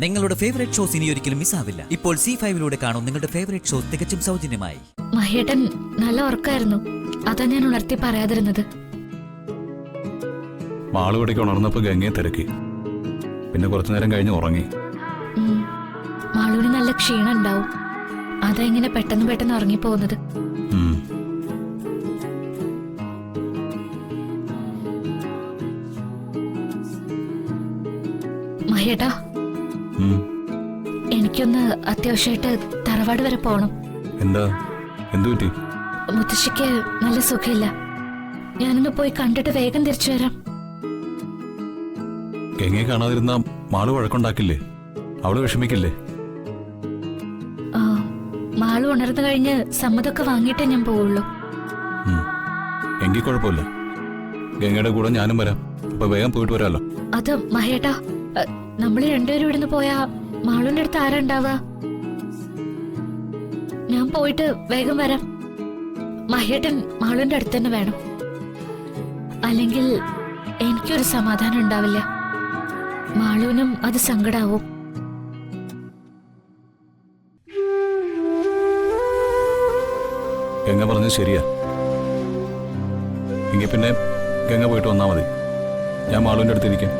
നിങ്ങളുടെ favourite shows ഇനി ഒരിക്കലും മിസ്സാവില്ല. ഇപ്പോൾ C5 കാണും നിങ്ങളുടെ ഫേവറേറ്റ് ഷോസ് തികച്ചും സൗജന്യമായി. മഹേട്ടൻ നല്ല ഉറക്കായിരുന്നു, അതാ ഞാൻ ഉണർത്തി പറയാതിരുന്നത്. മാളുപടിക്ക് ഉണർന്നപ്പോ ഗംഗയെ തിരക്കി, പിന്നെ കുറച്ചു നേരം കഴിഞ്ഞ് ഉറങ്ങി. മാളുവിന് നല്ല ക്ഷീണം ഉണ്ടാവും, അതാ ഇങ്ങനെ പെട്ടെന്ന് പെട്ടെന്ന് ഉറങ്ങിപ്പോകുന്നത്. മഹേട്ടാ, എനിക്കൊന്ന് അത്യാവശ്യമായിട്ട് തറവാട് വരെ പോണം. എന്താ, എന്തു പറ്റി? മുത്തശ്ശിക്ക് നല്ല സുഖമില്ല, ഞാനൊന്ന് പോയി കണ്ടിട്ട് വേഗം തിരിച്ചു വരാം. ഗംഗയെ കാണാതിരുന്ന മാളു വഴക്കുണ്ടാക്കില്ലേ? അവള് വിഷമിക്കില്ലേ? മാളു ഉണർന്നു കഴിഞ്ഞ് സമ്മതമൊക്കെ വാങ്ങിയിട്ടേ ഞാൻ പോവുള്ളൂ. എങ്കിൽ കുഴപ്പമില്ല, ഗംഗയുടെ കൂടെ ഞാനും വരാം. അപ്പൊ വേഗം പോയിട്ട് വരാമല്ലോ. അത് മഹേട്ടാ, നമ്മള് രണ്ടുപേരും ഇവിടുന്ന് പോയാ മാളുവിന്റെ അടുത്ത് ആരാ ഉണ്ടാവുക? ഞാൻ പോയിട്ട് വേഗം വരാം. മഹേട്ടൻ മാളുവിന്റെ അടുത്ത് തന്നെ വേണം, അല്ലെങ്കിൽ എനിക്കൊരു സമാധാനം ഉണ്ടാവില്ല. മാളുവിനും അത് സങ്കടാവും. ഗംഗ പറഞ്ഞത് ശരിയാ. എങ്കിൽ പിന്നെ ഗംഗ പോയിട്ട് വന്നാ മതി, ഞാൻ മാളുവിന്റെ അടുത്തിരിക്കാം.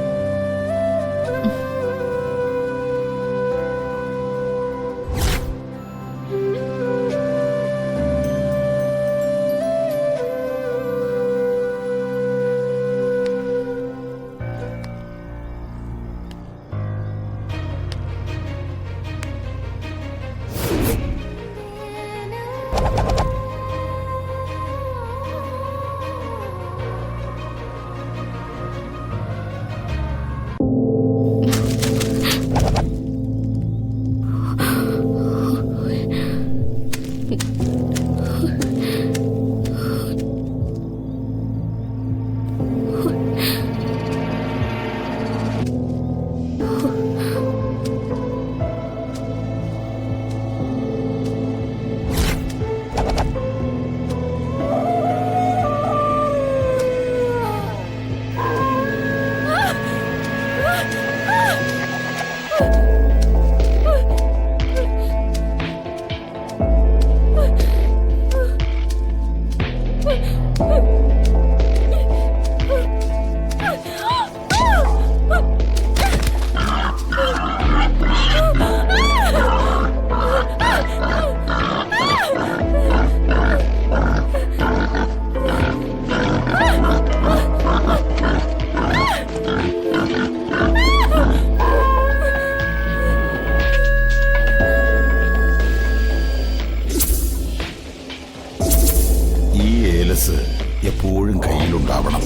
എപ്പോഴും കയ്യിലുണ്ടാവണം.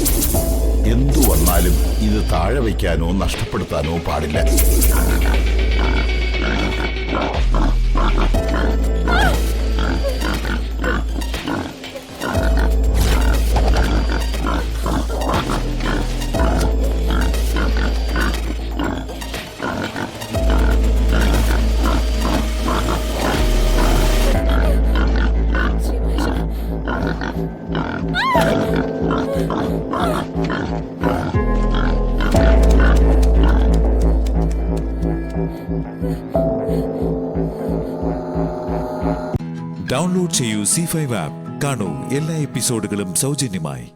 എന്തു വന്നാലും ഇത് താഴെ വയ്ക്കാനോ നഷ്ടപ്പെടുത്താനോ പാടില്ല. ഡൗൺലോഡ് ചെയ്യൂ C5 ആപ്പ്. കാണൂ എല്ലാ എപ്പിസോഡുകളും സൗജന്യമായി.